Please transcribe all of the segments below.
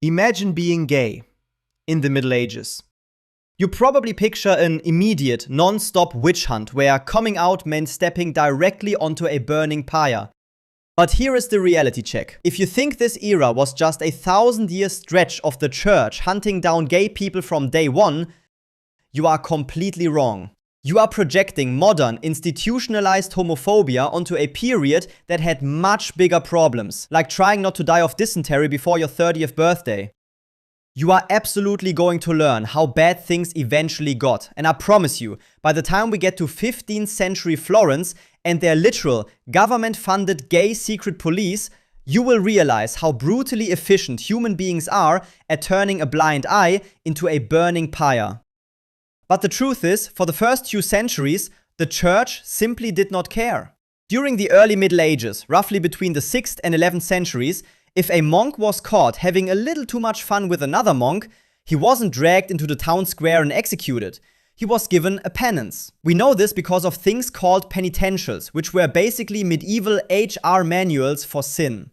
Imagine being gay in the Middle Ages. You probably picture an immediate, non-stop witch hunt where coming out meant stepping directly onto a burning pyre. But here is the reality check. If you think this era was just a 1,000-year stretch of the church hunting down gay people from day one, you are completely wrong. You are projecting modern, institutionalized homophobia onto a period that had much bigger problems, like trying not to die of dysentery before your 30th birthday. You are absolutely going to learn how bad things eventually got, and I promise you, by the time we get to 15th century Florence and their literal, government-funded gay secret police, you will realize how brutally efficient human beings are at turning a blind eye into a burning pyre. But the truth is, for the first few centuries, the church simply did not care. During the early Middle Ages, roughly between the 6th and 11th centuries, if a monk was caught having a little too much fun with another monk, he wasn't dragged into the town square and executed. He was given a penance. We know this because of things called penitentials, which were basically medieval HR manuals for sin.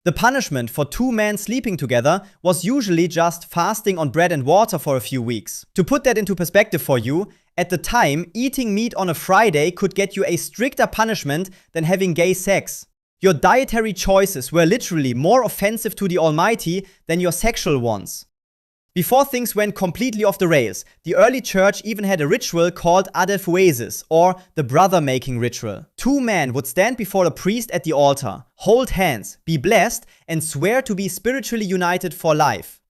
The punishment for two men sleeping together was usually just fasting on bread and water for a few weeks. To put that into perspective for you, at the time, eating meat on a Friday could get you a stricter punishment than having gay sex. Your dietary choices were literally more offensive to the Almighty than your sexual ones. Before things went completely off the rails, the early church even had a ritual called adephuesis, or the brother-making ritual. Two men would stand before a priest at the altar, hold hands, be blessed, and swear to be spiritually united for life.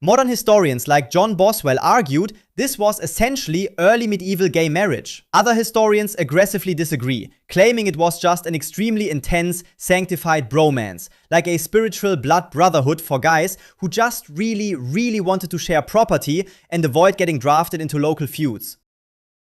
Modern historians like John Boswell argued this was essentially early medieval gay marriage. Other historians aggressively disagree, claiming it was just an extremely intense, sanctified bromance, like a spiritual blood brotherhood for guys who just really wanted to share property and avoid getting drafted into local feuds.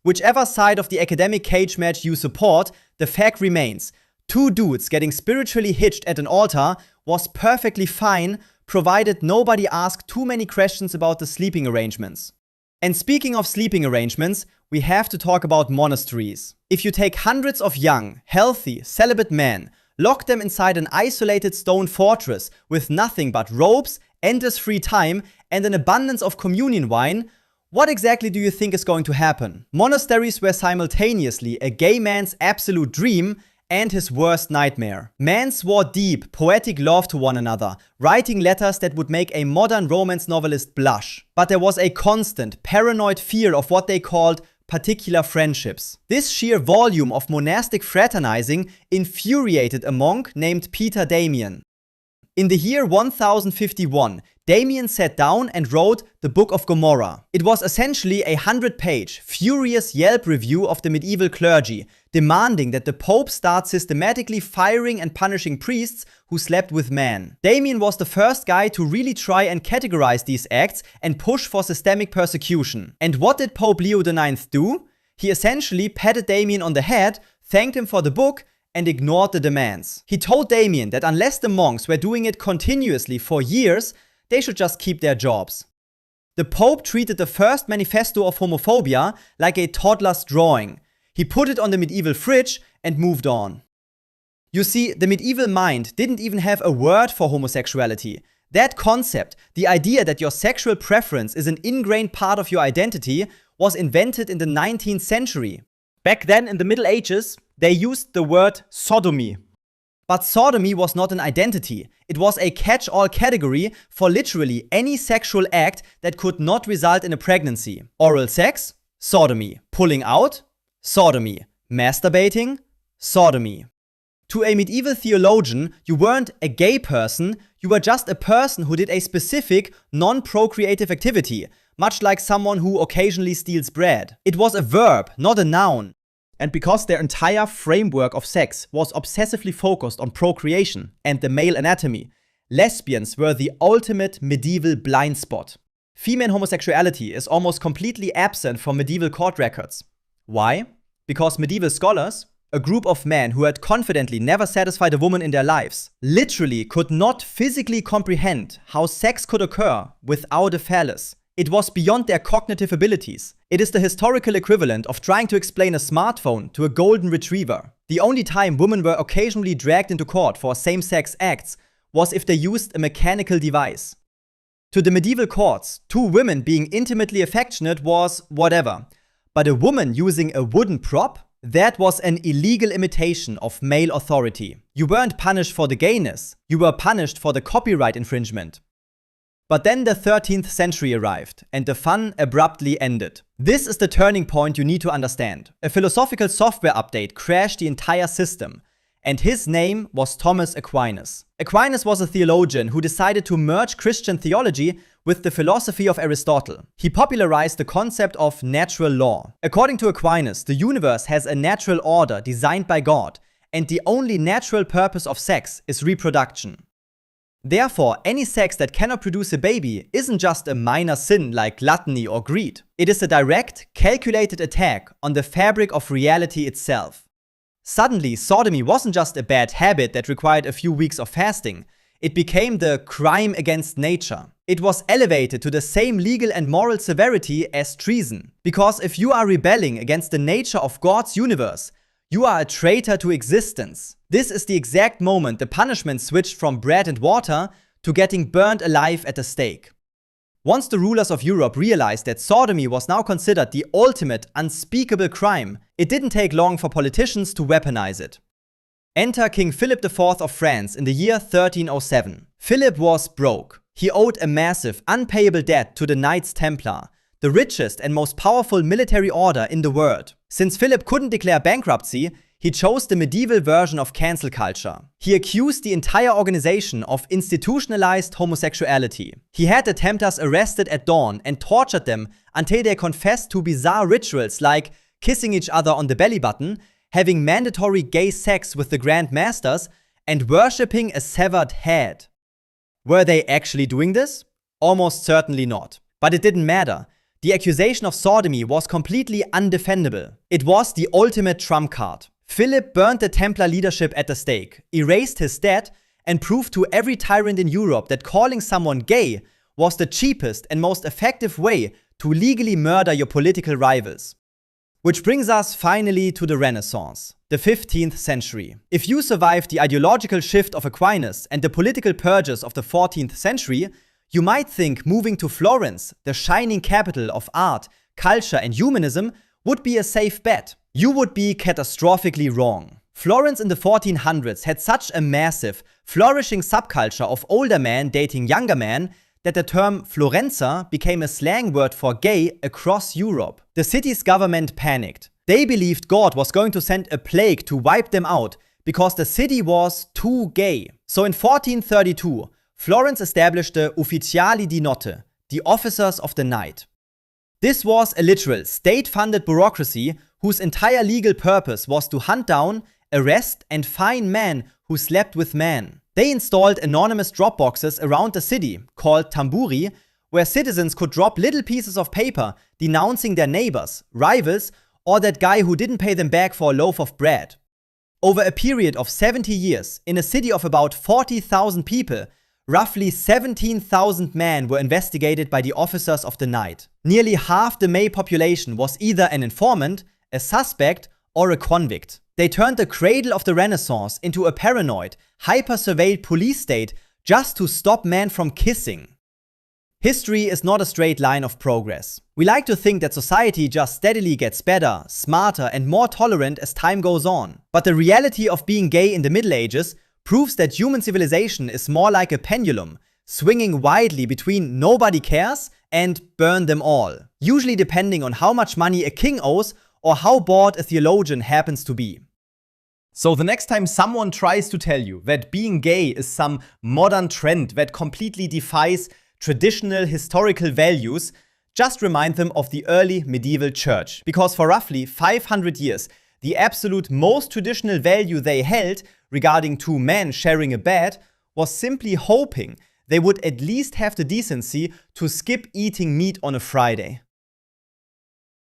Whichever side of the academic cage match you support, the fact remains, two dudes getting spiritually hitched at an altar was perfectly fine, provided nobody asked too many questions about the sleeping arrangements. And speaking of sleeping arrangements, we have to talk about monasteries. If you take hundreds of young, healthy, celibate men, lock them inside an isolated stone fortress with nothing but robes, endless free time, and an abundance of communion wine, what exactly do you think is going to happen? Monasteries were simultaneously a gay man's absolute dream and his worst nightmare. Men swore deep, poetic love to one another, writing letters that would make a modern romance novelist blush. But there was a constant, paranoid fear of what they called particular friendships. This sheer volume of monastic fraternizing infuriated a monk named Peter Damian. In the year 1051, Damian sat down and wrote the Book of Gomorrah. It was essentially a 100-page, furious Yelp review of the medieval clergy, demanding that the Pope start systematically firing and punishing priests who slept with men. Damian was the first guy to really try and categorize these acts and push for systemic persecution. And what did Pope Leo IX do? He essentially patted Damian on the head, thanked him for the book, and ignored the demands. He told Damian that unless the monks were doing it continuously for years, they should just keep their jobs. The Pope treated the first manifesto of homophobia like a toddler's drawing. He put it on the medieval fridge and moved on. You see, the medieval mind didn't even have a word for homosexuality. That concept, the idea that your sexual preference is an ingrained part of your identity, was invented in the 19th century. Back then, in the Middle Ages, they used the word sodomy. But sodomy was not an identity. It was a catch-all category for literally any sexual act that could not result in a pregnancy. Oral sex? Sodomy. Pulling out? Sodomy. Masturbating? Sodomy. To a medieval theologian, you weren't a gay person, you were just a person who did a specific, non-procreative activity, much like someone who occasionally steals bread. It was a verb, not a noun. And because their entire framework of sex was obsessively focused on procreation and the male anatomy, lesbians were the ultimate medieval blind spot. Female homosexuality is almost completely absent from medieval court records. Why? Because medieval scholars, a group of men who had confidently never satisfied a woman in their lives, literally could not physically comprehend how sex could occur without a phallus. It was beyond their cognitive abilities. It is the historical equivalent of trying to explain a smartphone to a golden retriever. The only time women were occasionally dragged into court for same-sex acts was if they used a mechanical device. To the medieval courts, two women being intimately affectionate was whatever. But a woman using a wooden prop? That was an illegal imitation of male authority. You weren't punished for the gayness, you were punished for the copyright infringement. But then the 13th century arrived, and the fun abruptly ended. This is the turning point you need to understand. A philosophical software update crashed the entire system, and his name was Thomas Aquinas. Aquinas was a theologian who decided to merge Christian theology with the philosophy of Aristotle. He popularized the concept of natural law. According to Aquinas, the universe has a natural order designed by God, and the only natural purpose of sex is reproduction. Therefore, any sex that cannot produce a baby isn't just a minor sin like gluttony or greed. It is a direct, calculated attack on the fabric of reality itself. Suddenly, sodomy wasn't just a bad habit that required a few weeks of fasting. It became the crime against nature. It was elevated to the same legal and moral severity as treason. Because if you are rebelling against the nature of God's universe, you are a traitor to existence. This is the exact moment the punishment switched from bread and water to getting burned alive at the stake. Once the rulers of Europe realized that sodomy was now considered the ultimate, unspeakable crime, it didn't take long for politicians to weaponize it. Enter King Philip IV of France in the year 1307. Philip was broke. He owed a massive, unpayable debt to the Knights Templar, the richest and most powerful military order in the world. Since Philip couldn't declare bankruptcy, he chose the medieval version of cancel culture. He accused the entire organization of institutionalized homosexuality. He had the Templars arrested at dawn and tortured them until they confessed to bizarre rituals like kissing each other on the belly button, having mandatory gay sex with the Grand Masters, and worshipping a severed head. Were they actually doing this? Almost certainly not. But it didn't matter. The accusation of sodomy was completely undefendable. It was the ultimate trump card. Philip burned the Templar leadership at the stake, erased his debt, and proved to every tyrant in Europe that calling someone gay was the cheapest and most effective way to legally murder your political rivals. Which brings us finally to the Renaissance, the 15th century. If you survived the ideological shift of Aquinas and the political purges of the 14th century, you might think moving to Florence, the shining capital of art, culture, and humanism, would be a safe bet. You would be catastrophically wrong. Florence in the 1400s had such a massive, flourishing subculture of older men dating younger men that the term Florencer became a slang word for gay across Europe. The city's government panicked. They believed God was going to send a plague to wipe them out because the city was too gay. So in 1432, Florence established the Ufficiali di Notte, the officers of the night. This was a literal, state-funded bureaucracy whose entire legal purpose was to hunt down, arrest, and fine men who slept with men. They installed anonymous drop boxes around the city, called tamburi, where citizens could drop little pieces of paper denouncing their neighbors, rivals, or that guy who didn't pay them back for a loaf of bread. Over a period of 70 years, in a city of about 40,000 people, roughly 17,000 men were investigated by the officers of the night. Nearly half the May population was either an informant, a suspect, or a convict. They turned the cradle of the Renaissance into a paranoid, hyper-surveilled police state just to stop men from kissing. History is not a straight line of progress. We like to think that society just steadily gets better, smarter, and more tolerant as time goes on. But the reality of being gay in the Middle Ages proves that human civilization is more like a pendulum, swinging widely between nobody cares and burn them all, usually depending on how much money a king owes or how bored a theologian happens to be. So the next time someone tries to tell you that being gay is some modern trend that completely defies traditional historical values, just remind them of the early medieval church. Because for roughly 500 years, the absolute most traditional value they held regarding two men sharing a bed was simply hoping they would at least have the decency to skip eating meat on a Friday.